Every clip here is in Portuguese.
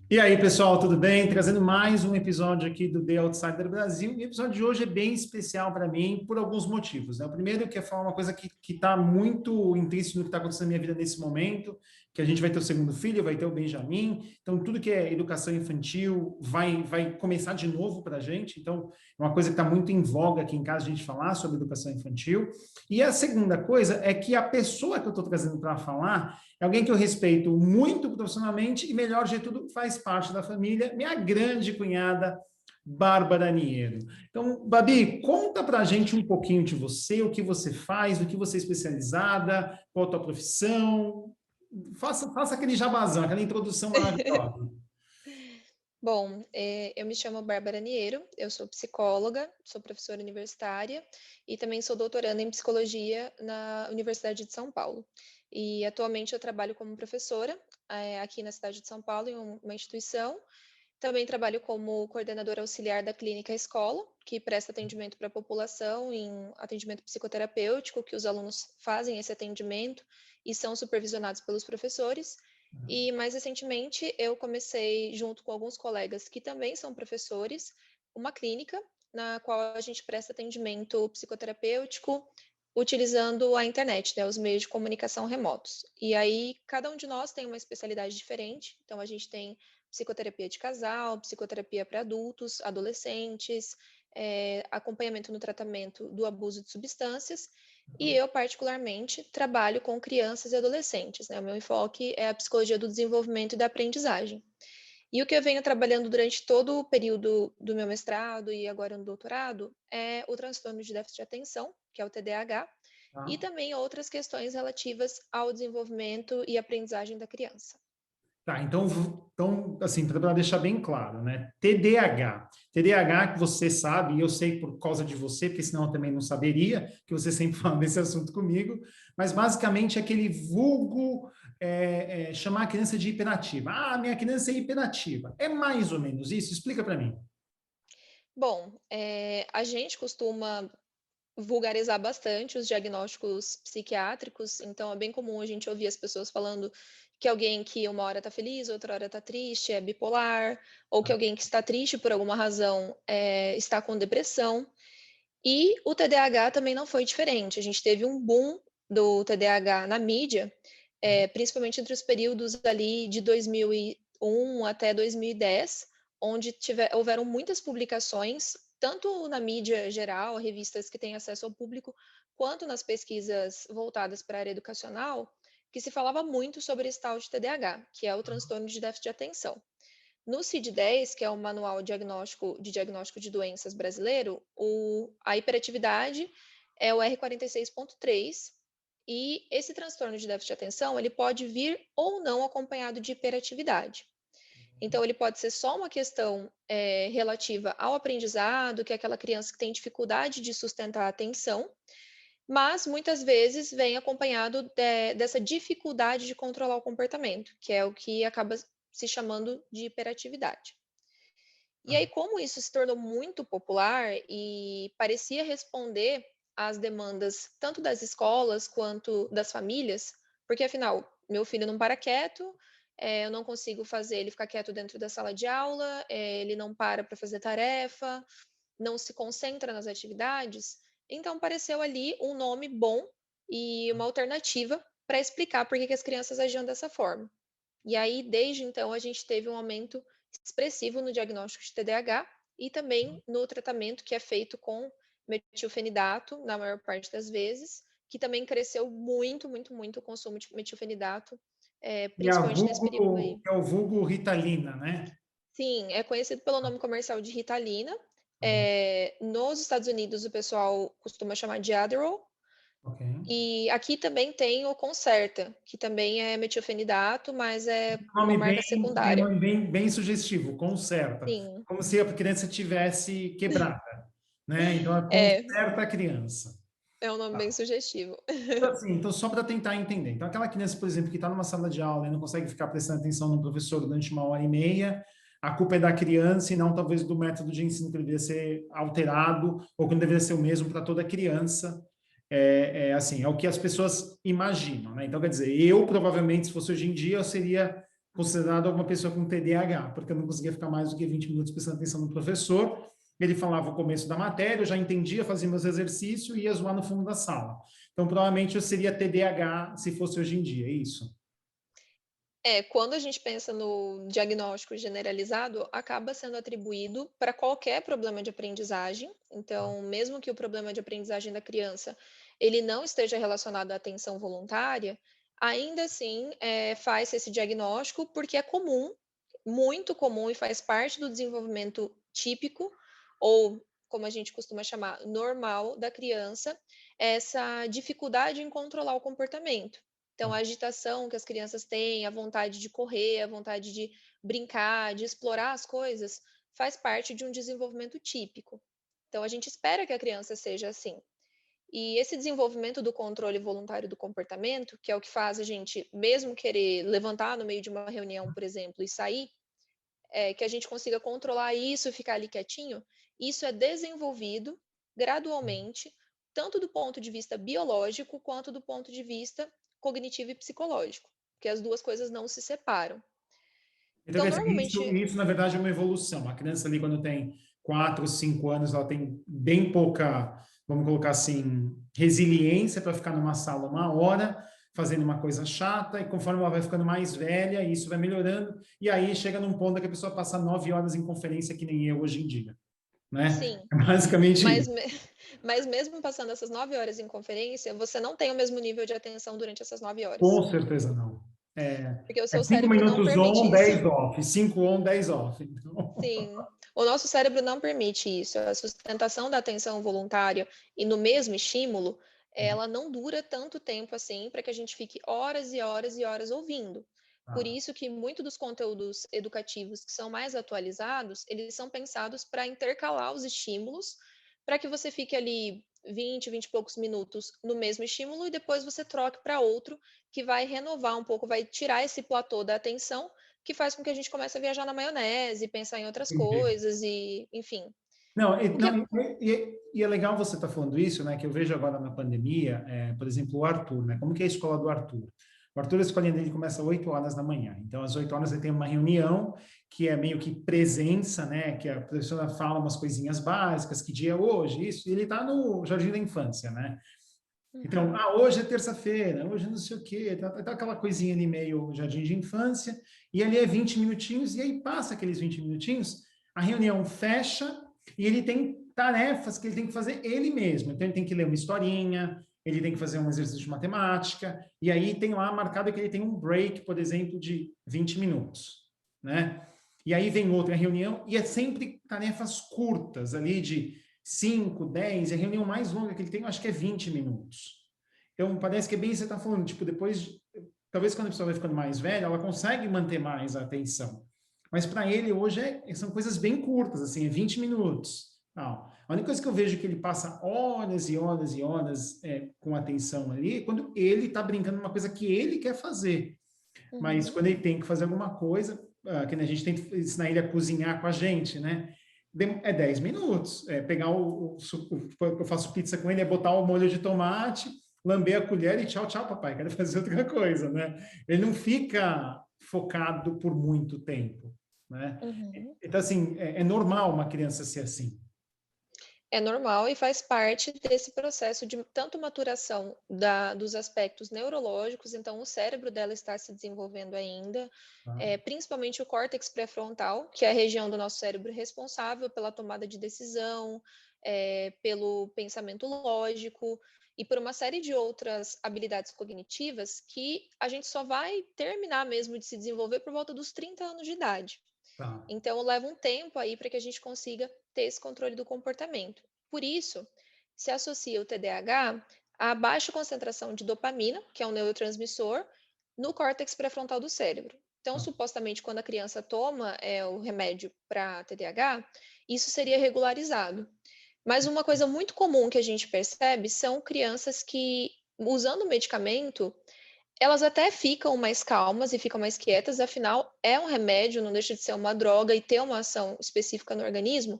E aí, pessoal, tudo bem? Trazendo mais um episódio aqui do The Outsider Brasil. E o episódio de hoje é bem especial para mim por alguns motivos, né? O primeiro que é falar uma coisa que está muito intrínseco no que está acontecendo na minha vida nesse momento, que a gente vai ter o segundo filho, vai ter o Benjamin. Então, tudo que é educação infantil vai começar de novo para a gente. Então, é uma coisa que está muito em voga aqui em casa a gente falar sobre educação infantil. E a segunda coisa é que a pessoa que eu estou trazendo para falar é alguém que eu respeito muito profissionalmente e, melhor de tudo, faz parte da família, minha grande cunhada, Bárbara Niero. Então, Babi, conta pra gente um pouquinho de você, o que você faz, o que você é especializada, qual a tua profissão. Faça aquele jabazão, aquela introdução maravilhosa. Bom, eu me chamo Bárbara Niero, eu sou psicóloga, sou professora universitária e também sou doutoranda em psicologia na Universidade de São Paulo. E atualmente eu trabalho como professora, aqui na cidade de São Paulo, em uma instituição. Também trabalho como coordenadora auxiliar da Clínica Escola, que presta atendimento para a população em atendimento psicoterapêutico, que os alunos fazem esse atendimento e são supervisionados pelos professores. E mais recentemente eu comecei, junto com alguns colegas que também são professores, uma clínica na qual a gente presta atendimento psicoterapêutico utilizando a internet, né, os meios de comunicação remotos. E aí cada um de nós tem uma especialidade diferente, então a gente tem psicoterapia de casal, psicoterapia para adultos, adolescentes, acompanhamento no tratamento do abuso de substâncias. E eu, particularmente, trabalho com crianças e adolescentes, né? O meu enfoque é a psicologia do desenvolvimento e da aprendizagem. E o que eu venho trabalhando durante todo o período do meu mestrado e agora no doutorado é o transtorno de déficit de atenção, que é o TDAH, e Tá? também outras questões relativas ao desenvolvimento e aprendizagem da criança. Tá, então assim, para deixar bem claro, né? TDAH. TDAH que você sabe, e eu sei por causa de você, porque senão eu também não saberia, que você sempre fala desse assunto comigo, mas basicamente é aquele vulgo chamar a criança de hiperativa. Ah, minha criança é hiperativa. É mais ou menos isso? Explica para mim. Bom, a gente costuma vulgarizar bastante os diagnósticos psiquiátricos, então é bem comum a gente ouvir as pessoas falando que alguém que uma hora está feliz, outra hora está triste, é bipolar, ou que alguém que está triste por alguma razão está com depressão. E o TDAH também não foi diferente. A gente teve um boom do TDAH na mídia, principalmente entre os períodos ali de 2001 até 2010, onde houveram muitas publicações, tanto na mídia geral, revistas que têm acesso ao público, quanto nas pesquisas voltadas para a área educacional, que se falava muito sobre esse tal de TDAH, que é o transtorno de déficit de atenção. No CID-10, que é o Manual Diagnóstico de Doenças brasileiro, a hiperatividade é o R46.3, e esse transtorno de déficit de atenção, ele pode vir ou não acompanhado de hiperatividade. Então, ele pode ser só uma questão relativa ao aprendizado, que é aquela criança que tem dificuldade de sustentar a atenção, mas muitas vezes vem acompanhado dessa dificuldade de controlar o comportamento, que é o que acaba se chamando de hiperatividade. E aí, como isso se tornou muito popular e parecia responder às demandas tanto das escolas quanto das famílias, porque afinal, meu filho não para quieto, eu não consigo fazer ele ficar quieto dentro da sala de aula, ele não para fazer tarefa, não se concentra nas atividades, então pareceu ali um nome bom e uma alternativa para explicar por que as crianças agiam dessa forma. E aí, desde então, a gente teve um aumento expressivo no diagnóstico de TDAH e também no tratamento que é feito com metilfenidato, na maior parte das vezes, que também cresceu muito, muito, muito o consumo de metilfenidato, E a principalmente nesse período vulgo, aí. que é o vulgo Ritalina, né? Sim, é conhecido pelo nome comercial de Ritalina. Tá bom. Nos Estados Unidos, o pessoal costuma chamar de Adderall. Ok. E aqui também tem o Concerta, que também é metilfenidato, mas é uma Nome marca tem um secundária. nome bem sugestivo, conserta, Sim, como se a criança tivesse quebrada, né? Então, ela é, conserta a criança. é um nome bem Tá. sugestivo. Então, assim, então, só para tentar entender. Então, aquela criança, por exemplo, que está numa sala de aula e não consegue ficar prestando atenção no professor durante uma hora e meia, a culpa é da criança e não talvez do método de ensino que deveria ser alterado ou que não deveria ser o mesmo para toda criança. Assim, é o que as pessoas imaginam, né? Então, quer dizer, eu provavelmente, se fosse hoje em dia, eu seria considerado uma pessoa com TDAH, porque eu não conseguia ficar mais do que 20 minutos prestando atenção no professor. Ele falava o começo da matéria, eu já entendia, fazia meus exercícios e ia zoar no fundo da sala. Então, provavelmente eu seria TDAH se fosse hoje em dia, é isso? Quando a gente pensa no diagnóstico generalizado, acaba sendo atribuído para qualquer problema de aprendizagem. Então, mesmo que o problema de aprendizagem da criança, ele não esteja relacionado à atenção voluntária, ainda assim, faz esse diagnóstico, porque é comum, muito comum e faz parte do desenvolvimento típico, ou como a gente costuma chamar, normal da criança, essa dificuldade em controlar o comportamento. Então, a agitação que as crianças têm, a vontade de correr, a vontade de brincar, de explorar as coisas, faz parte de um desenvolvimento típico. Então, a gente espera que a criança seja assim. E esse desenvolvimento do controle voluntário do comportamento, que é o que faz a gente, mesmo querer levantar no meio de uma reunião, por exemplo, e sair, que a gente consiga controlar isso, ficar ali quietinho, isso é desenvolvido gradualmente, tanto do ponto de vista biológico, quanto do ponto de vista cognitivo e psicológico, porque as duas coisas não se separam. Então, Então, quer dizer, isso, normalmente, isso, na verdade, é uma evolução. A criança ali, quando tem 4, 5 anos, ela tem bem pouca, vamos colocar assim, resiliência para ficar numa sala 1 hora, fazendo uma coisa chata, e conforme ela vai ficando mais velha, isso vai melhorando, e aí chega num ponto que a pessoa passa 9 horas em conferência, que nem eu hoje em dia, né? sim, É basicamente mas, isso. mas mesmo passando essas 9 horas em conferência, você não tem o mesmo nível de atenção durante essas 9 horas, Com certeza não. porque o É seu 5 cérebro não minutos permite on, isso. 10 off. 5 on, 10 off. Então, Sim, o nosso cérebro não permite isso. A sustentação da atenção voluntária e no mesmo estímulo, ela não dura tanto tempo assim para que a gente fique horas e horas e horas ouvindo. Por tá. isso que muitos dos conteúdos educativos que são mais atualizados, eles são pensados para intercalar os estímulos, para que você fique ali 20 e poucos minutos no mesmo estímulo e depois você troque para outro que vai renovar um pouco, vai tirar esse platô da atenção que faz com que a gente comece a viajar na maionese, pensar em outras Entendi. coisas e, enfim. Não, O que e é legal você estar falando isso, né? Que eu vejo agora na pandemia, por exemplo, o Arthur, né? Como que é a escola do Arthur? O Arthur, a escolinha dele começa às 8 horas da manhã. Então, às 8 horas ele tem uma reunião que é meio que presença, né? Que a professora fala umas coisinhas básicas, que dia é hoje, isso, e ele está no jardim da infância, né? Então, Uhum. hoje é terça-feira, hoje não sei o quê, tá aquela coisinha ali meio jardim de infância, e ali é 20 minutinhos, e aí passa aqueles 20 minutinhos, a reunião fecha, e ele tem tarefas que ele tem que fazer ele mesmo. Então, ele tem que ler uma historinha, ele tem que fazer um exercício de matemática, e aí tem lá marcado que ele tem um break, por exemplo, de 20 minutos, né? E aí vem outra reunião, e é sempre tarefas curtas ali de 5, 10, a reunião mais longa que ele tem, eu acho que é 20 minutos. Então, parece que é bem isso que você está falando, tipo, depois, talvez quando a pessoa vai ficando mais velha, ela consegue manter mais a atenção. Mas para ele, hoje, são coisas bem curtas, assim, é 20 minutos. Não. A única coisa que eu vejo que ele passa horas e horas e horas com atenção ali, é quando ele está brincando numa coisa que ele quer fazer. Mas Uhum. quando ele tem que fazer alguma coisa, que a gente tem que ensinar ele a cozinhar com a gente, né? É 10 minutos. Pegar eu faço pizza com ele, é botar o molho de tomate, lamber a colher e tchau, tchau, papai, quero fazer outra coisa, né? Ele não fica focado por muito tempo, né? Uhum. Então, assim, é normal uma criança ser assim. É normal e faz parte desse processo de tanto maturação dos aspectos neurológicos, então o cérebro dela está se desenvolvendo ainda, Tá? principalmente o córtex pré-frontal, que é a região do nosso cérebro responsável pela tomada de decisão, pelo pensamento lógico e por uma série de outras habilidades cognitivas que a gente só vai terminar mesmo de se desenvolver por volta dos 30 anos de idade. Tá. Então, leva um tempo aí para que a gente consiga ter esse controle do comportamento. Por isso, se associa o TDAH à baixa concentração de dopamina, que é um neurotransmissor, no córtex pré-frontal do cérebro. Então, Tá. supostamente, quando a criança toma o remédio para TDAH, isso seria regularizado. Mas uma coisa muito comum que a gente percebe são crianças que, usando o medicamento, elas até ficam mais calmas e ficam mais quietas, afinal é um remédio, não deixa de ser uma droga e ter uma ação específica no organismo,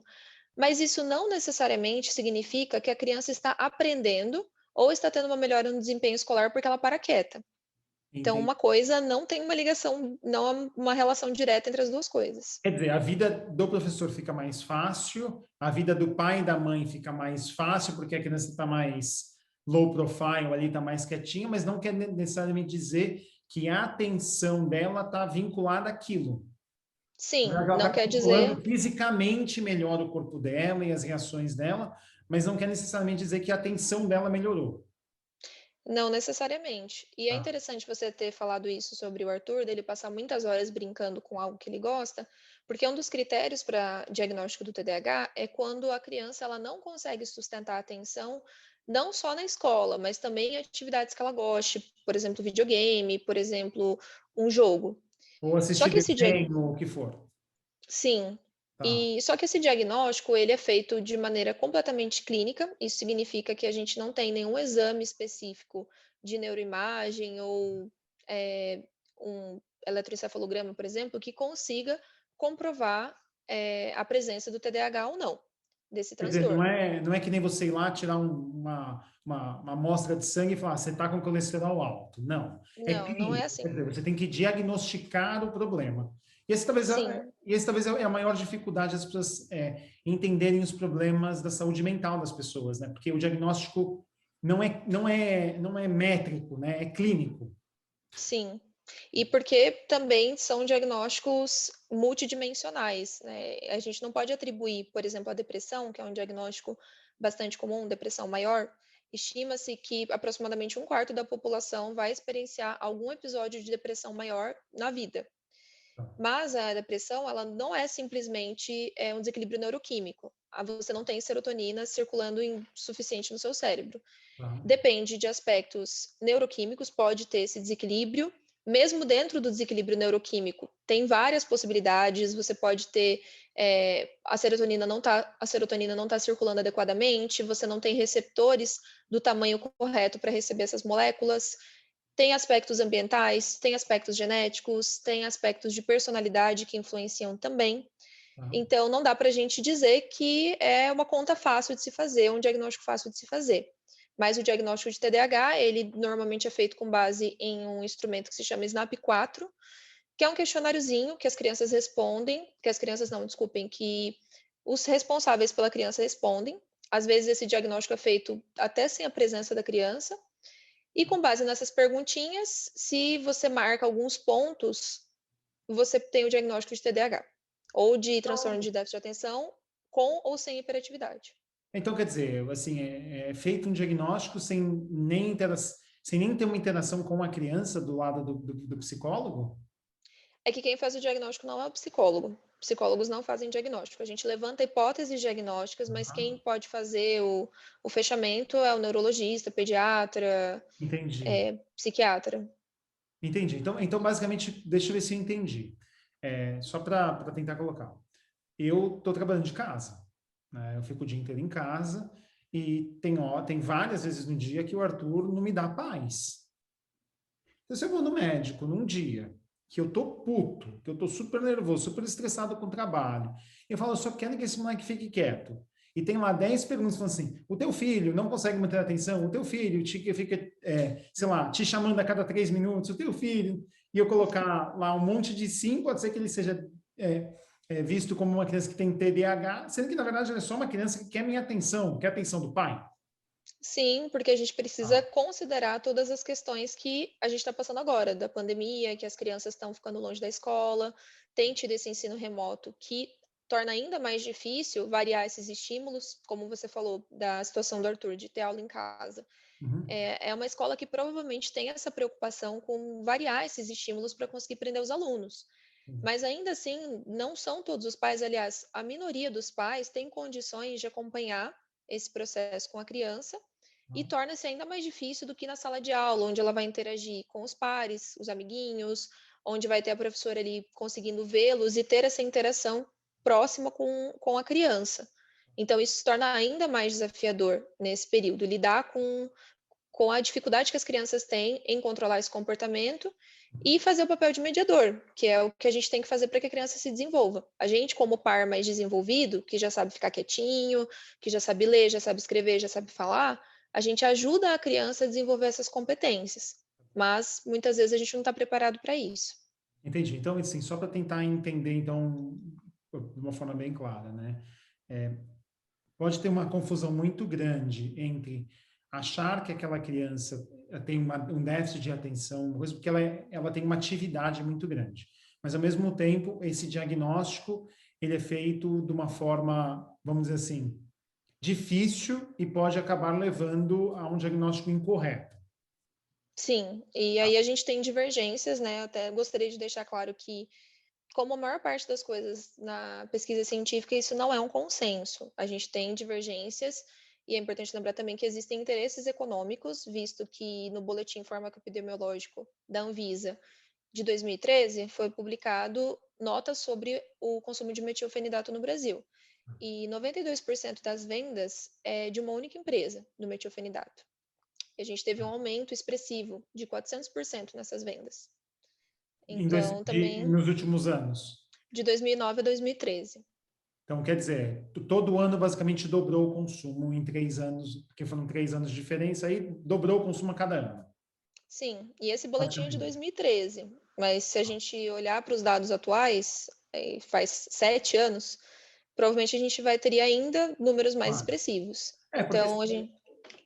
mas isso não necessariamente significa que a criança está aprendendo ou está tendo uma melhora no desempenho escolar porque ela para quieta. Então, uma coisa não tem uma ligação, não há uma relação direta entre as duas coisas. Quer dizer, a vida do professor fica mais fácil, a vida do pai e da mãe fica mais fácil, porque a criança está mais low profile ali, está mais quietinha, mas não quer necessariamente dizer que a atenção dela está vinculada àquilo. Sim, Ela está não quer controlando dizer. fisicamente melhor o corpo dela e as reações dela, mas não quer necessariamente dizer que a atenção dela melhorou. Não necessariamente. E é Tá? interessante você ter falado isso sobre o Arthur, dele passar muitas horas brincando com algo que ele gosta, porque um dos critérios para diagnóstico do TDAH é quando a criança ela não consegue sustentar a atenção, não só na escola, mas também em atividades que ela goste, por exemplo, videogame, por exemplo, um jogo. Ou Só assistir que esse desenho, ou o que for. Sim. Tá. E só que esse diagnóstico, ele é feito de maneira completamente clínica, isso significa que a gente não tem nenhum exame específico de neuroimagem ou, eh, um eletroencefalograma, por exemplo, que consiga comprovar, a presença do TDAH ou não, desse Quer dizer, transtorno. não é que nem você ir lá tirar uma amostra de sangue e falar, você está com colesterol alto. Não. É Não, não é clínico. Quer assim. dizer, você tem que diagnosticar o problema. E Sim, esse talvez é a maior dificuldade das pessoas entenderem os problemas da saúde mental das pessoas, né? Porque o diagnóstico não é métrico, né? É clínico. sim. E porque também são diagnósticos multidimensionais, né? A gente não pode atribuir, por exemplo, a depressão, que é um diagnóstico bastante comum, depressão maior, estima-se que aproximadamente um quarto da população vai experienciar algum episódio de depressão maior na vida. Mas a depressão, ela não é simplesmente um desequilíbrio neuroquímico. Você não tem serotonina circulando suficiente no seu cérebro. Tá? Depende de aspectos neuroquímicos, pode ter esse desequilíbrio. Mesmo dentro do desequilíbrio neuroquímico, tem várias possibilidades. Você pode ter a serotonina não tá circulando adequadamente, você não tem receptores do tamanho correto para receber essas moléculas. Tem aspectos ambientais, tem aspectos genéticos, tem aspectos de personalidade que influenciam também. Tá? Então, não dá para a gente dizer que é uma conta fácil de se fazer, um diagnóstico fácil de se fazer. Mas o diagnóstico de TDAH, ele normalmente é feito com base em um instrumento que se chama SNAP-4, que é um questionáriozinho que as crianças respondem, que as crianças não, desculpem, que os responsáveis pela criança respondem. Às vezes esse diagnóstico é feito até sem a presença da criança. E com base nessas perguntinhas, se você marca alguns pontos, você tem o diagnóstico de TDAH ou de transtorno de déficit de atenção com ou sem hiperatividade. Então, quer dizer, assim, é feito um diagnóstico sem nem ter uma interação com a criança do lado do psicólogo? É que quem faz o diagnóstico não é o psicólogo. Psicólogos não fazem diagnóstico. A gente levanta hipóteses diagnósticas, mas quem Ah, pode fazer o fechamento é o neurologista, pediatra, entendi. psiquiatra. Entendi. Então, basicamente, deixa eu ver se eu entendi. Só para tentar colocar. Eu estou trabalhando de casa, né? Eu fico o dia inteiro em casa e tem várias vezes no dia que o Arthur não me dá paz. Então, se eu vou no médico num dia que eu tô puto, que eu tô super nervoso, super estressado com o trabalho, eu falo, eu só quero que esse moleque fique quieto. E tem lá 10 perguntas falando assim: o teu filho não consegue manter a atenção, o teu filho fica, sei lá, te chamando a cada 3 minutos, o teu filho, e eu colocar lá um monte de sim, pode ser que ele seja visto como uma criança que tem TDAH, sendo que na verdade ele é só uma criança que quer minha atenção, quer a atenção do pai. Sim, porque a gente precisa Ah, considerar todas as questões que a gente está passando agora, da pandemia, que as crianças estão ficando longe da escola, tem tido esse ensino remoto que torna ainda mais difícil variar esses estímulos, como você falou da situação do Arthur, de ter aula em casa. uhum, É uma escola que provavelmente tem essa preocupação com variar esses estímulos para conseguir prender os alunos. uhum, Mas ainda assim, não são todos os pais, aliás, a minoria dos pais tem condições de acompanhar esse processo com a criança e uhum. torna-se ainda mais difícil do que na sala de aula, onde ela vai interagir com os pares, os amiguinhos, onde vai ter a professora ali conseguindo vê-los e ter essa interação próxima com a criança. Então, isso se torna ainda mais desafiador nesse período, lidar com a dificuldade que as crianças têm em controlar esse comportamento e fazer o papel de mediador, que é o que a gente tem que fazer para que a criança se desenvolva. A gente, como par mais desenvolvido, que já sabe ficar quietinho, que já sabe ler, já sabe escrever, já sabe falar, a gente ajuda a criança a desenvolver essas competências. mas muitas vezes a gente não está preparado para isso. Entendi. Então, assim, só para tentar entender, então, de uma forma bem clara, né? É, pode ter uma confusão muito grande entre achar que aquela criança tem um déficit de atenção, porque ela tem uma atividade muito grande. Mas, ao mesmo tempo, esse diagnóstico, ele é feito de uma forma, vamos dizer assim, difícil e pode acabar levando a um diagnóstico incorreto. Sim, e aí a gente tem divergências, né? Eu até gostaria de deixar claro que, como a maior parte das coisas na pesquisa científica, isso não é um consenso. A gente tem divergências, e é importante lembrar também que existem interesses econômicos, visto que no Boletim Fármaco-Epidemiológico da Anvisa de 2013 foi publicado notas sobre o consumo de metilfenidato no Brasil. E 92% das vendas é de uma única empresa do metilfenidato. E a gente teve um aumento expressivo de 400% nessas vendas. Então, também Nos últimos anos. de 2009 a 2013. Então, quer dizer, todo ano basicamente dobrou o consumo em 3 anos, porque foram 3 anos de diferença, aí dobrou o consumo a cada ano. Sim, e esse boletim é de Praticamente. 2013, mas se a gente olhar para os dados atuais, faz 7 anos, provavelmente a gente teria ainda números mais Claro. expressivos. Porque Então, a gente.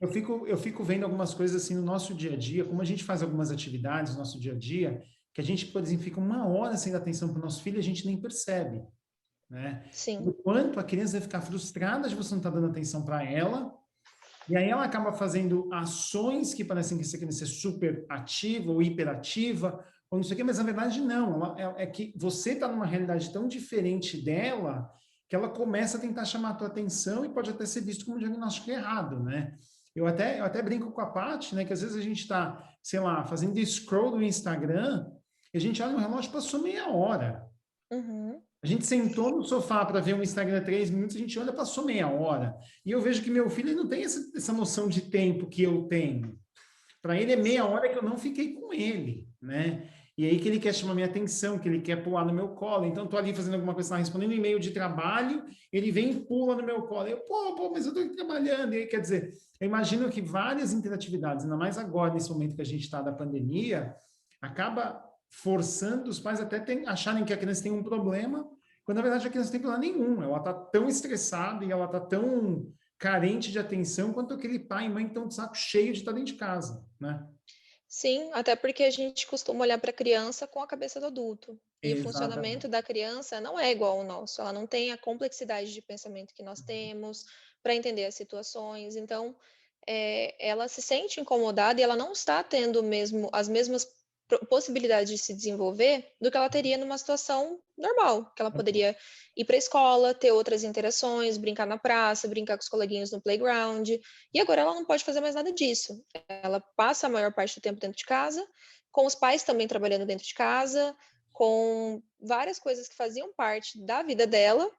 eu fico vendo algumas coisas assim no nosso dia a dia, como a gente faz algumas atividades no nosso dia a dia, que a gente, por exemplo, fica uma hora sem dar atenção para o nosso filho e a gente nem percebe, né? O Sim. quanto a criança vai ficar frustrada de você não estar dando atenção para ela, e aí ela acaba fazendo ações que parecem que essa criança é super ativa ou hiperativa, ou não sei o quê, mas na verdade não. É que você está numa realidade tão diferente dela que ela começa a tentar chamar a tua atenção e pode até ser visto como um diagnóstico errado, né? Eu até brinco com a Paty, né? Que às vezes a gente está, sei lá, fazendo scroll do Instagram e a gente olha no relógio, passou meia hora. Uhum. A gente sentou no sofá para ver um Instagram 3 minutos, a gente olha, passou meia hora. E eu vejo que meu filho ele não tem essa noção de tempo que eu tenho. Para ele é meia Sim. hora que eu não fiquei com ele, né? E aí que ele quer chamar minha atenção, que ele quer pular no meu colo. Então, estou ali fazendo alguma coisa, tá respondendo um e-mail de trabalho, ele vem e pula no meu colo. Eu, pô, mas eu estou aqui trabalhando. E aí, quer dizer, eu imagino que várias interatividades, ainda mais agora, nesse momento que a gente está da pandemia, acaba forçando os pais até acharem que a criança tem um problema, quando na verdade a criança não tem problema nenhum. Ela está tão estressada e ela está tão carente de atenção quanto aquele pai e mãe que estão de saco cheio de estar dentro de casa, né? Sim, até porque a gente costuma olhar para a criança com a cabeça do adulto. E o funcionamento Exatamente. da criança não é igual ao nosso, ela não tem a complexidade de pensamento que nós temos para entender as situações. Então, ela se sente incomodada e ela não está tendo mesmo as mesmas possibilidades de se desenvolver do que ela teria numa situação normal, que ela poderia ir para a escola, ter outras interações, brincar na praça, brincar com os coleguinhas no playground. E agora ela não pode fazer mais nada disso. Ela passa a maior parte do tempo dentro de casa, com os pais também trabalhando dentro de casa, com várias coisas que faziam parte da vida dela,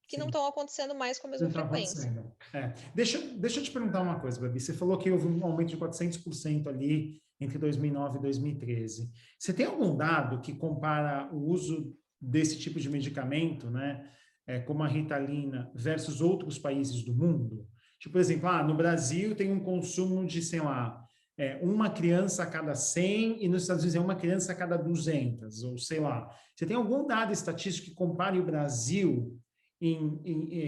que não Sim, estão acontecendo mais com a não mesma está frequência. acontecendo. Deixa eu te perguntar uma coisa, Babi. Você falou que houve um aumento de 400% ali entre 2009 e 2013. Você tem algum dado que compara o uso desse tipo de medicamento, né, como a Ritalina, versus outros países do mundo? Tipo, por exemplo, no Brasil tem um consumo de, sei lá, uma criança a cada 100 e nos Estados Unidos é uma criança a cada 200, ou sei lá. Você tem algum dado estatístico que compare o Brasil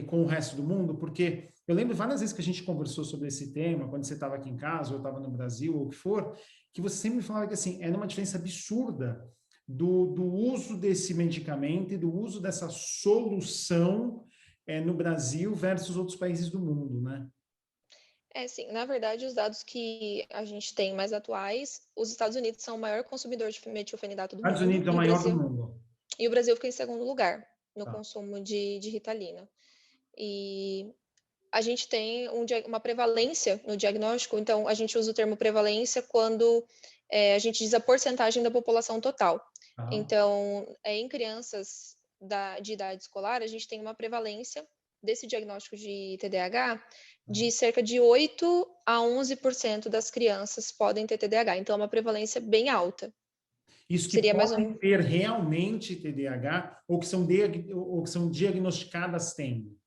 com o resto do mundo? Porque eu lembro várias vezes que a gente conversou sobre esse tema, quando você estava aqui em casa, ou eu estava no Brasil, ou o que for, que você sempre me falava que assim, era uma diferença absurda do uso desse medicamento e do uso dessa solução no Brasil versus outros países do mundo, né? Sim, na verdade, os dados que a gente tem mais atuais, os Estados Unidos são o maior consumidor de metilfenidato do Estados mundo Unidos é o maior do mundo. e o Brasil fica em segundo lugar no Tá. consumo de Ritalina. E a gente tem uma prevalência no diagnóstico, então a gente usa o termo prevalência quando a gente diz a porcentagem da população total. Tá. Então, em crianças de idade escolar, a gente tem uma prevalência desse diagnóstico de TDAH de cerca de 8 a 11% das crianças podem ter TDAH. Então, é uma prevalência bem alta. Isso que Seria mais podem um. ter realmente TDAH ou que são diagnosticadas tendo.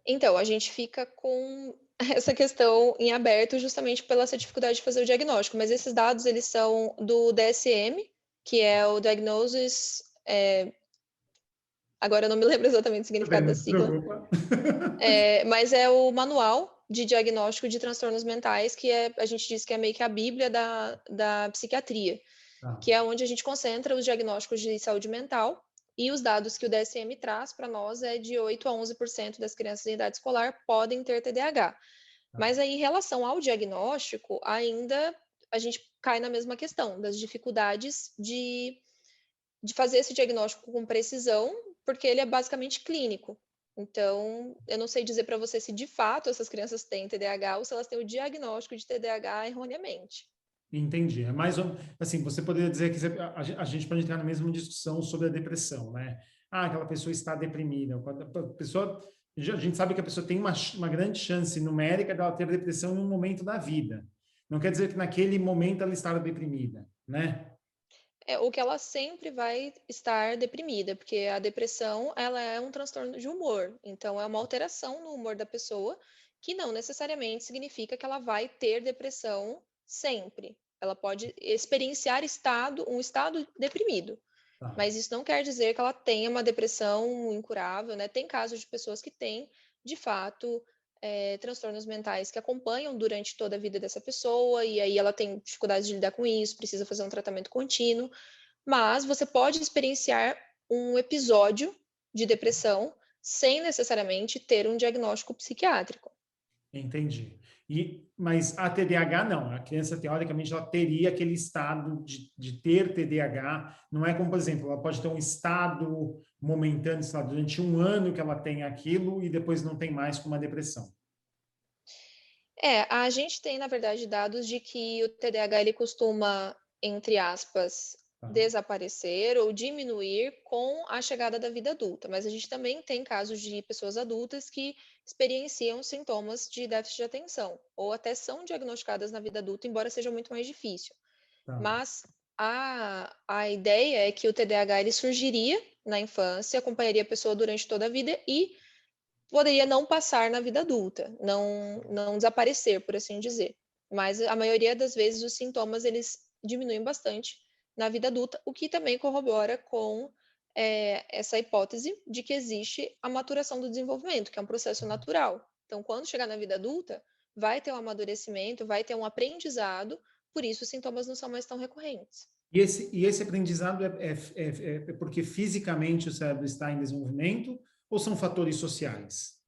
Então, a gente fica com essa questão em aberto justamente pela essa dificuldade de fazer o diagnóstico, mas esses dados eles são do DSM, que é o Diagnosis, agora eu não me lembro exatamente o Tudo bem, significado não da se sigla, preocupa. mas é o manual de diagnóstico de transtornos mentais, que a gente diz que é meio que a bíblia da psiquiatria, Tá, que é onde a gente concentra os diagnósticos de saúde mental, e os dados que o DSM traz para nós é de 8 a 11% das crianças em idade escolar podem ter TDAH. tá. Mas aí, em relação ao diagnóstico, ainda a gente cai na mesma questão das dificuldades de fazer esse diagnóstico com precisão, porque ele é basicamente clínico. Então, eu não sei dizer para você se de fato essas crianças têm TDAH ou se elas têm o diagnóstico de TDAH erroneamente. Entendi. É mais assim, você poderia dizer que a gente pode entrar na mesma discussão sobre a depressão, né? Ah, aquela pessoa está deprimida. A pessoa, a gente sabe que a pessoa tem uma grande chance numérica de ela ter depressão em um momento da vida. Não quer dizer que naquele momento ela estava deprimida, né? O que ela sempre vai estar deprimida, porque a depressão, ela é um transtorno de humor. Então, é uma alteração no humor da pessoa, que não necessariamente significa que ela vai ter depressão sempre. Ela pode experienciar um estado deprimido, Tá. mas isso não quer dizer que ela tenha uma depressão incurável, né? Tem casos de pessoas que têm, de fato, transtornos mentais que acompanham durante toda a vida dessa pessoa, e aí ela tem dificuldade de lidar com isso, precisa fazer um tratamento contínuo, mas você pode experienciar um episódio de depressão sem necessariamente ter um diagnóstico psiquiátrico. Entendi. Mas a TDAH não. A criança, teoricamente, ela teria aquele estado de ter TDAH. Não é como, por exemplo, ela pode ter um estado momentâneo, sei lá, durante um ano que ela tem aquilo e depois não tem mais com uma depressão. A gente tem, na verdade, dados de que o TDAH ele costuma, entre aspas, Tá, desaparecer ou diminuir com a chegada da vida adulta, mas a gente também tem casos de pessoas adultas que experienciam sintomas de déficit de atenção ou até são diagnosticadas na vida adulta, embora seja muito mais difícil. tá. Mas a ideia é que o TDAH ele surgiria na infância, acompanharia a pessoa durante toda a vida e poderia não passar na vida adulta, não desaparecer, por assim dizer. Mas a maioria das vezes os sintomas eles diminuem bastante na vida adulta, o que também corrobora com essa hipótese de que existe a maturação do desenvolvimento, que é um processo natural. Então, quando chegar na vida adulta, vai ter um amadurecimento, vai ter um aprendizado, por isso os sintomas não são mais tão recorrentes. E esse aprendizado é porque fisicamente o cérebro está em desenvolvimento ou são fatores sociais?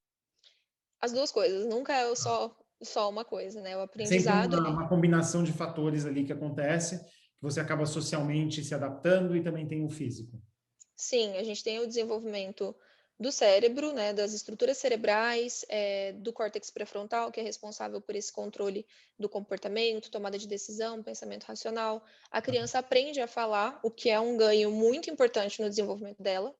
As duas coisas, nunca é só uma coisa, né? O É sempre aprendizado, ele uma combinação de fatores ali que acontece, que você acaba socialmente se adaptando e também tem o físico. Sim, a gente tem o desenvolvimento do cérebro, né, das estruturas cerebrais, do córtex pré-frontal, que é responsável por esse controle do comportamento, tomada de decisão, pensamento racional. A Tá, criança aprende a falar, o que é um ganho muito importante no desenvolvimento dela,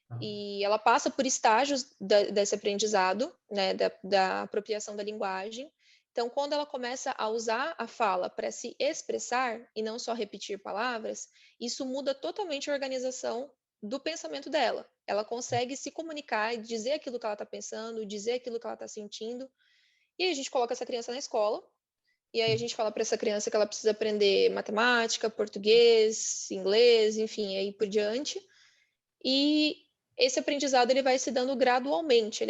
tá. e ela passa por estágios desse aprendizado, né, da apropriação da linguagem. Então, quando ela começa a usar a fala para se expressar e não só repetir palavras, isso muda totalmente a organização do pensamento dela. Ela consegue se comunicar e dizer aquilo que ela está pensando, dizer aquilo que ela está sentindo. E aí a gente coloca essa criança na escola, e aí a gente fala para essa criança que ela precisa aprender matemática, português, inglês, enfim, aí por diante. E esse aprendizado ele vai se dando gradualmente,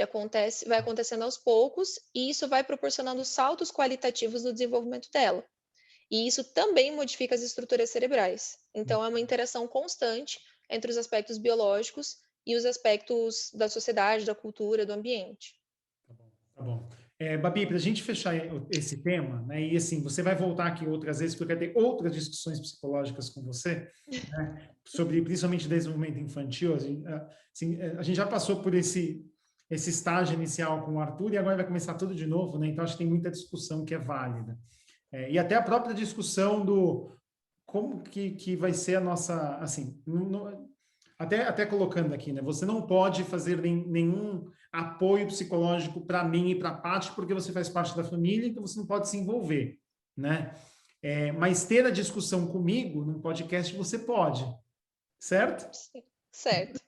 vai acontecendo aos poucos, e isso vai proporcionando saltos qualitativos no desenvolvimento dela. E isso também modifica as estruturas cerebrais. Então, é uma interação constante entre os aspectos biológicos e os aspectos da sociedade, da cultura, do ambiente. Tá bom. Tá bom. Babi, para a gente fechar esse tema, né, e assim, você vai voltar aqui outras vezes, porque eu quero ter outras discussões psicológicas com você, né, sobre principalmente desenvolvimento infantil. A gente já passou por esse estágio inicial com o Arthur e agora vai começar tudo de novo, né? Então acho que tem muita discussão que é válida. E até a própria discussão do como que vai ser a nossa, assim, até colocando aqui, né? Você não pode fazer nenhum apoio psicológico para mim e para a Paty, porque você faz parte da família, então você não pode se envolver, né? Mas ter a discussão comigo num podcast você pode, certo? Sim, certo.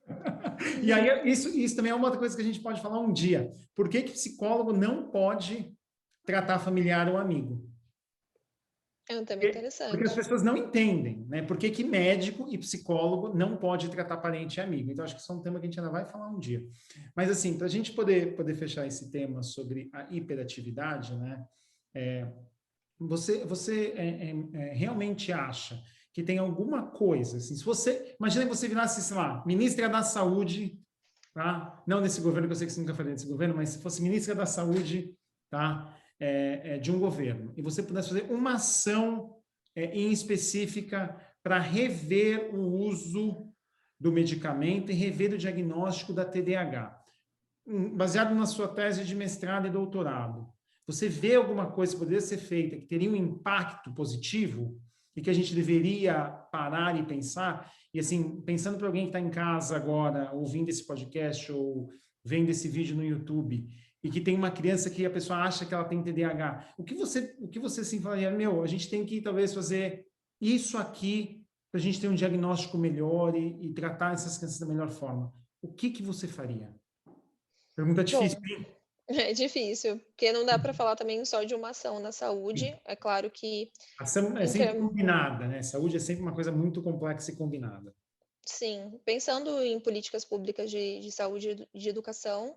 E aí isso também é uma outra coisa que a gente pode falar um dia. Por que psicólogo não pode tratar familiar ou amigo. É um tema Porque as interessante. pessoas não entendem, né? Por que que médico e psicólogo não pode tratar parente e amigo? Então, acho que isso é um tema que a gente ainda vai falar um dia. Mas, assim, para a gente poder fechar esse tema sobre a hiperatividade, né? É, você realmente acha que tem alguma coisa, assim, se você, imagina que você virasse, sei lá, ministra da Saúde, tá? Não desse governo, que eu sei que você nunca faria desse governo, mas se fosse ministra da Saúde, tá? De um governo, e você pudesse fazer uma ação em específica para rever o uso do medicamento e rever o diagnóstico da TDAH, baseado na sua tese de mestrado e doutorado, você vê alguma coisa que poderia ser feita que teria um impacto positivo e que a gente deveria parar e pensar? E assim, pensando para alguém que está em casa agora, ouvindo esse podcast ou vendo esse vídeo no YouTube, e que tem uma criança que a pessoa acha que ela tem TDAH, o que você assim falaria, meu, a gente tem que talvez fazer isso aqui para a gente ter um diagnóstico melhor e tratar essas crianças da melhor forma. O que você faria? Pergunta difícil, Bom, hein? é difícil, porque não dá para falar também só de uma ação na saúde. Sim. É claro que A ação é em sempre termos combinada, né? Saúde é sempre uma coisa muito complexa e combinada. sim, pensando em políticas públicas de saúde e de educação,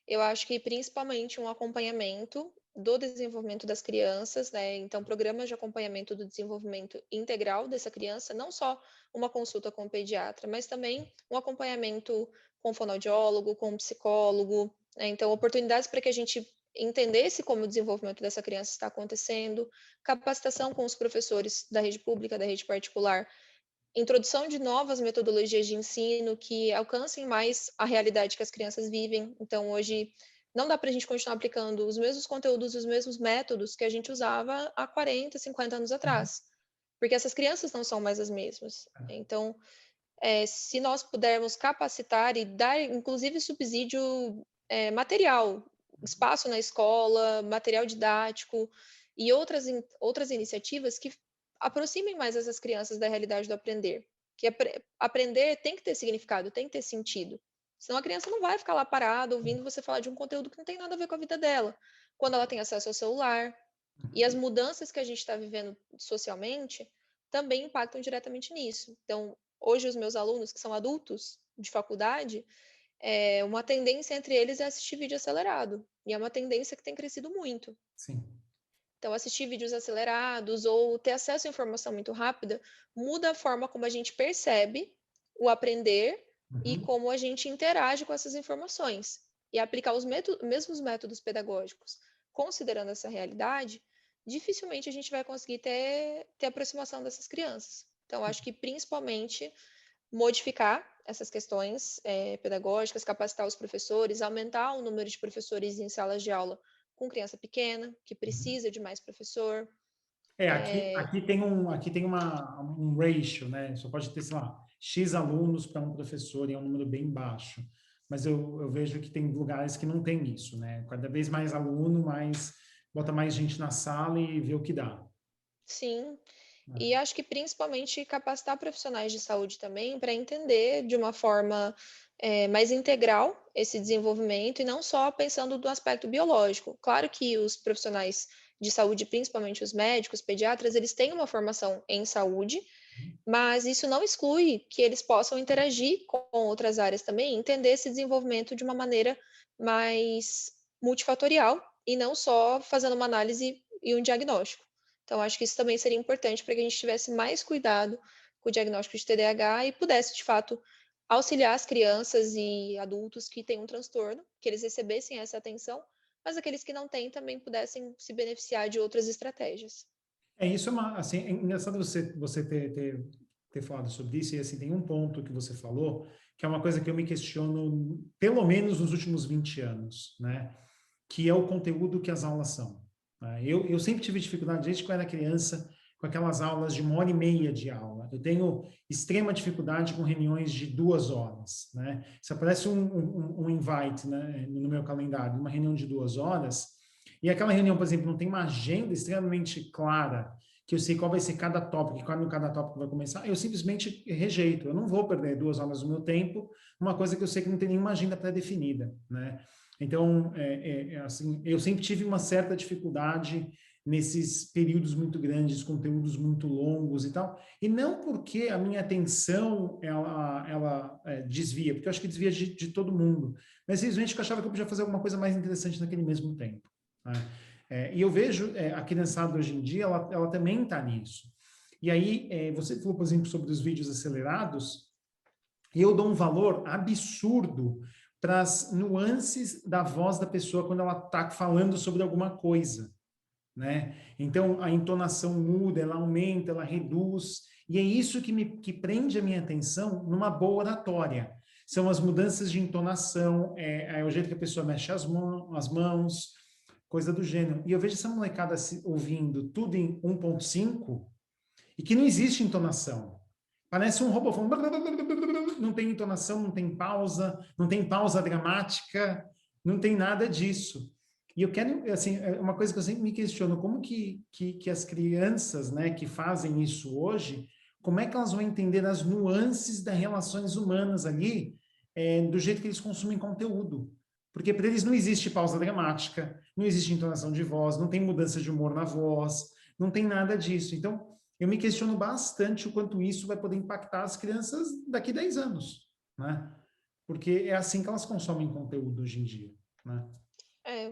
eu acho que principalmente um acompanhamento do desenvolvimento das crianças, né, então programas de acompanhamento do desenvolvimento integral dessa criança, não só uma consulta com o pediatra, mas também um acompanhamento com o fonoaudiólogo, com o psicólogo, né, então oportunidades para que a gente entendesse como o desenvolvimento dessa criança está acontecendo, capacitação com os professores da rede pública, da rede particular, introdução de novas metodologias de ensino que alcancem mais a realidade que as crianças vivem. Então, hoje, não dá para a gente continuar aplicando os mesmos conteúdos, os mesmos métodos que a gente usava há 40, 50 anos atrás, porque essas crianças não são mais as mesmas. Então, se nós pudermos capacitar e dar, inclusive, subsídio material, espaço na escola, material didático e outras iniciativas que aproximem mais essas crianças da realidade do aprender. Que aprender tem que ter significado, tem que ter sentido. Senão a criança não vai ficar lá parada ouvindo você falar de um conteúdo que não tem nada a ver com a vida dela. Quando ela tem acesso ao celular. E as mudanças que a gente está vivendo socialmente também impactam diretamente nisso. Então, hoje os meus alunos que são adultos de faculdade, uma tendência entre eles é assistir vídeo acelerado. E é uma tendência que tem crescido muito. Sim. Então, assistir vídeos acelerados ou ter acesso à informação muito rápida muda a forma como a gente percebe o aprender e Uhum. como a gente interage com essas informações. E aplicar os mesmos métodos pedagógicos, considerando essa realidade, dificilmente a gente vai conseguir ter aproximação dessas crianças. Então, acho que principalmente modificar essas questões pedagógicas, capacitar os professores, aumentar o número de professores em salas de aula com criança pequena, que precisa de mais professor. Aqui tem um ratio, né? Só pode ter, sei lá, X alunos para um professor e é um número bem baixo. Mas eu vejo que tem lugares que não tem isso, né? Cada vez mais aluno, bota mais gente na sala e vê o que dá. Sim, Né? e acho que principalmente capacitar profissionais de saúde também para entender de uma forma mais integral esse desenvolvimento e não só pensando do aspecto biológico. Claro que os profissionais de saúde, principalmente os médicos, pediatras, eles têm uma formação em saúde, mas isso não exclui que eles possam interagir com outras áreas também, entender esse desenvolvimento de uma maneira mais multifatorial e não só fazendo uma análise e um diagnóstico. Então, acho que isso também seria importante para que a gente tivesse mais cuidado com o diagnóstico de TDAH e pudesse, de fato, auxiliar as crianças e adultos que têm um transtorno, que eles recebessem essa atenção, mas aqueles que não têm também pudessem se beneficiar de outras estratégias. Isso assim, é engraçado você ter falado sobre isso, e assim, tem um ponto que você falou, que é uma coisa que eu me questiono, pelo menos nos últimos 20 anos, né? Que é o conteúdo que as aulas são. Né? Eu sempre tive dificuldade, desde que eu era criança, com aquelas aulas de 1 hora e meia de aula. Eu tenho extrema dificuldade com reuniões de 2 horas. Né? Se aparece um invite, né, no meu calendário, uma reunião de 2 horas, e aquela reunião, por exemplo, não tem uma agenda extremamente clara, que eu sei qual vai ser cada tópico, e quando cada tópico vai começar, eu simplesmente rejeito. Eu não vou perder 2 horas do meu tempo, uma coisa que eu sei que não tem nenhuma agenda pré-definida, né? Então, assim, eu sempre tive uma certa dificuldade nesses períodos muito grandes, conteúdos muito longos e tal, e não porque a minha atenção, ela desvia, porque eu acho que desvia de todo mundo, mas simplesmente que eu achava que eu podia fazer alguma coisa mais interessante naquele mesmo tempo, né? E eu vejo a criançada hoje em dia, ela também está nisso. E aí, você falou, por exemplo, sobre os vídeos acelerados, e eu dou um valor absurdo para as nuances da voz da pessoa quando ela está falando sobre alguma coisa, né? Então, a entonação muda, ela aumenta, ela reduz, e é isso que prende a minha atenção numa boa oratória. São as mudanças de entonação, o jeito que a pessoa mexe as mãos, coisa do gênero. E eu vejo essa molecada ouvindo tudo em 1.5 e que não existe entonação. Parece um robô falando, não tem entonação, não tem pausa dramática, não tem nada disso. E eu quero, assim, uma coisa que eu sempre me questiono, como que as crianças, né, que fazem isso hoje, como é que elas vão entender as nuances das relações humanas ali, do jeito que eles consumem conteúdo? Porque para eles não existe pausa dramática, não existe entonação de voz, não tem mudança de humor na voz, não tem nada disso. Então, eu me questiono bastante o quanto isso vai poder impactar as crianças daqui a 10 anos, né? Porque é assim que elas consomem conteúdo hoje em dia, né?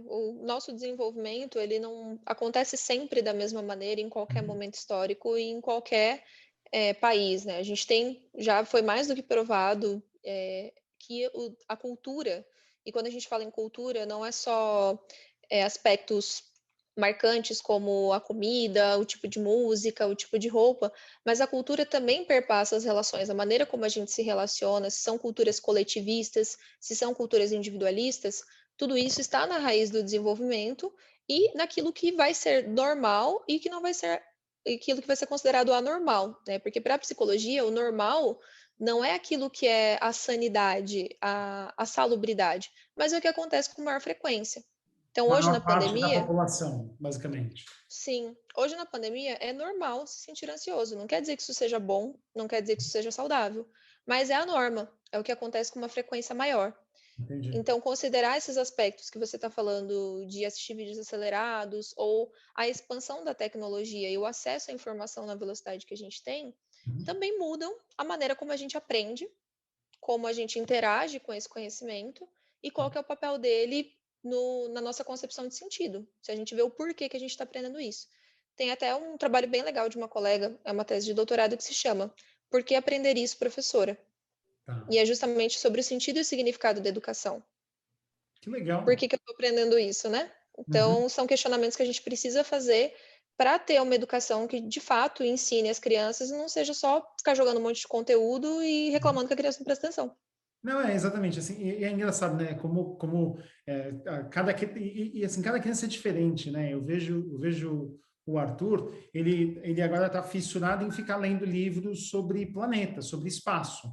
O nosso desenvolvimento, ele não acontece sempre da mesma maneira em qualquer momento histórico e em qualquer país, né? A gente tem, já foi mais do que provado, que a cultura, e quando a gente fala em cultura, não é só aspectos marcantes como a comida, o tipo de música, o tipo de roupa, mas a cultura também perpassa as relações, a maneira como a gente se relaciona, se são culturas coletivistas, se são culturas individualistas, tudo isso está na raiz do desenvolvimento e naquilo que vai ser normal e que não vai ser aquilo que vai ser considerado anormal, né? Porque para a psicologia, o normal não é aquilo que é a sanidade, a salubridade, mas é o que acontece com maior frequência. Então, hoje na Maior parte da pandemia, população, basicamente. sim, hoje na pandemia é normal se sentir ansioso. Não quer dizer que isso seja bom, não quer dizer que isso seja saudável, mas é a norma, é o que acontece com uma frequência maior. Entendi. Então, considerar esses aspectos que você está falando de assistir vídeos acelerados ou a expansão da tecnologia e o acesso à informação na velocidade que a gente tem, Uhum. também mudam a maneira como a gente aprende, como a gente interage com esse conhecimento e qual que é o papel dele na nossa concepção de sentido. Se a gente vê o porquê que a gente está aprendendo isso. Tem até um trabalho bem legal de uma colega, é uma tese de doutorado que se chama Por que aprender isso, professora? Tá. E é justamente sobre o sentido e o significado da educação. Que Por legal. que que eu estou aprendendo isso, né? Uhum. Então, são questionamentos que a gente precisa fazer para ter uma educação que, de fato, ensine as crianças e não seja só ficar jogando um monte de conteúdo e reclamando que a criança não presta atenção. Não, é exatamente assim, e é engraçado, né? Como assim, cada criança é diferente, né? Eu vejo o Arthur, ele agora está fissurado em ficar lendo livros sobre planetas, sobre espaço.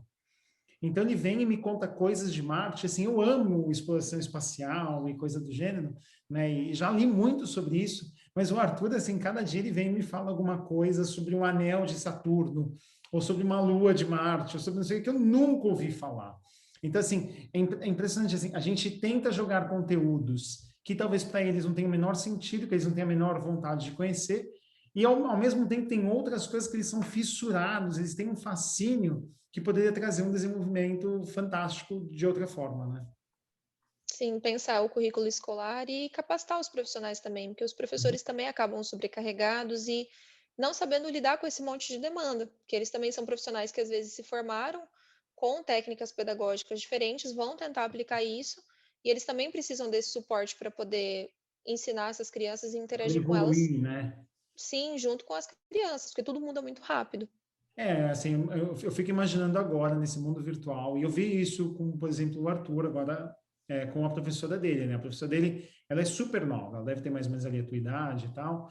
Então ele vem e me conta coisas de Marte, assim, eu amo exploração espacial e coisa do gênero, né? E já li muito sobre isso, mas o Arthur, assim, cada dia ele vem e me fala alguma coisa sobre um anel de Saturno, ou sobre uma lua de Marte, ou sobre não sei o que eu nunca ouvi falar. Então, assim, é impressionante, assim, a gente tenta jogar conteúdos que talvez para eles não tenham o menor sentido, que eles não tenham a menor vontade de conhecer, e ao mesmo tempo tem outras coisas que eles são fissurados, eles têm um fascínio que poderia trazer um desenvolvimento fantástico de outra forma, né? Sim, pensar o currículo escolar e capacitar os profissionais também, porque os professores também acabam sobrecarregados e não sabendo lidar com esse monte de demanda, que eles também são profissionais que às vezes se formaram com técnicas pedagógicas diferentes, vão tentar aplicar isso, e eles também precisam desse suporte para poder ensinar essas crianças e Poder interagir com elas, evoluir, né? sim, junto com as crianças, porque tudo muda muito rápido. Assim, eu fico imaginando agora nesse mundo virtual, e eu vi isso com, por exemplo, o Arthur, agora com a professora dele, né? A professora dele, ela é super nova, ela deve ter mais ou menos ali a tua idade e tal,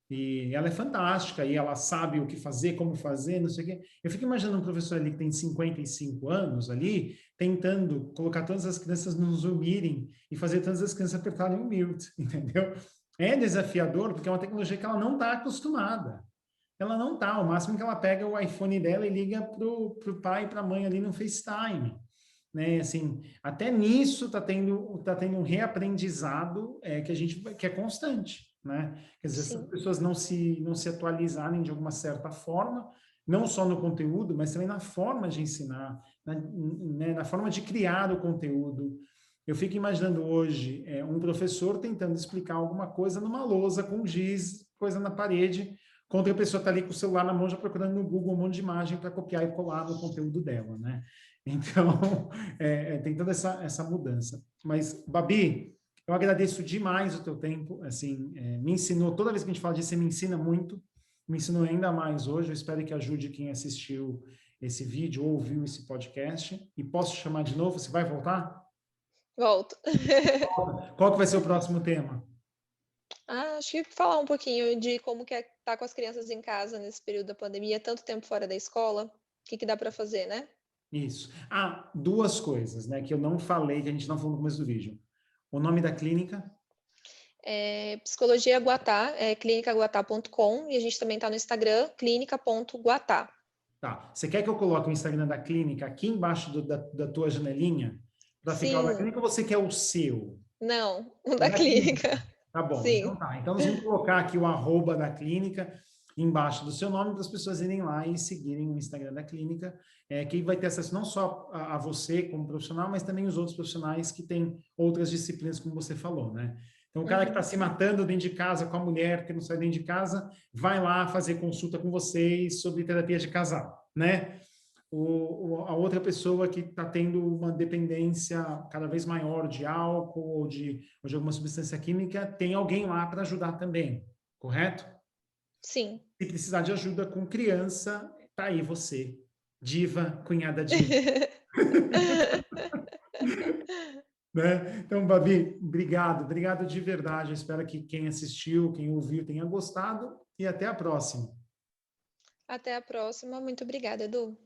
e ela é fantástica, e ela sabe o que fazer, como fazer, não sei o quê. Eu fico imaginando um professor ali que tem 55 anos ali, tentando colocar todas as crianças no Zoom Meeting e fazer todas as crianças apertarem o mute, entendeu? É desafiador, porque é uma tecnologia que ela não está acostumada. Ela não tá. O máximo que ela pega é o iPhone dela e liga pro pai e para a mãe ali no FaceTime. né? Assim, até nisso tá tendo um reaprendizado que é constante, né? Quer dizer, se as Sim, pessoas não se atualizarem de alguma certa forma, não só no conteúdo, mas também na forma de ensinar, né, na forma de criar o conteúdo. Eu fico imaginando hoje um professor tentando explicar alguma coisa numa lousa com giz, coisa na parede, quando a pessoa está ali com o celular na mão já procurando no Google um monte de imagem para copiar e colar no conteúdo dela, né? Então, tem toda essa mudança. Mas, Babi, eu agradeço demais o teu tempo, assim, me ensinou, toda vez que a gente fala disso, você me ensina muito, me ensinou ainda mais hoje, eu espero que ajude quem assistiu esse vídeo ou ouviu esse podcast, e posso te chamar de novo, você vai voltar? volto. Qual que vai ser o próximo tema? Acho que falar um pouquinho de como que é estar com as crianças em casa nesse período da pandemia, tanto tempo fora da escola, o que que dá para fazer, né? Isso. Ah, duas coisas, né, que eu não falei, que a gente não falou no começo do vídeo. O nome da clínica, Psicologia Guatá, clinicaguatá.com, e a gente também está no Instagram, clínica.guatá. tá. Você quer que eu coloque o Instagram da clínica aqui embaixo da tua janelinha? Para ficar o da Sim, clínica ou você quer o seu? não, o O da da clínica. clínica. Tá bom, Sim, então tá. Então nós vamos colocar aqui o arroba da clínica embaixo do seu nome para as pessoas irem lá e seguirem o Instagram da clínica, que vai ter acesso não só a você como profissional, mas também os outros profissionais que têm outras disciplinas, como você falou, né? Então, o cara que está uhum, se matando dentro de casa com a mulher que não sai dentro de casa, vai lá fazer consulta com vocês sobre terapia de casal, né? A outra pessoa que está tendo uma dependência cada vez maior de álcool ou de alguma substância química, tem alguém lá para ajudar também, correto? sim. Se precisar de ajuda com criança, tá aí você, diva, cunhada diva, né? Então, Babi, obrigado de verdade. Eu espero que quem assistiu, quem ouviu, tenha gostado e até a próxima. Até a próxima. Muito obrigada, Edu.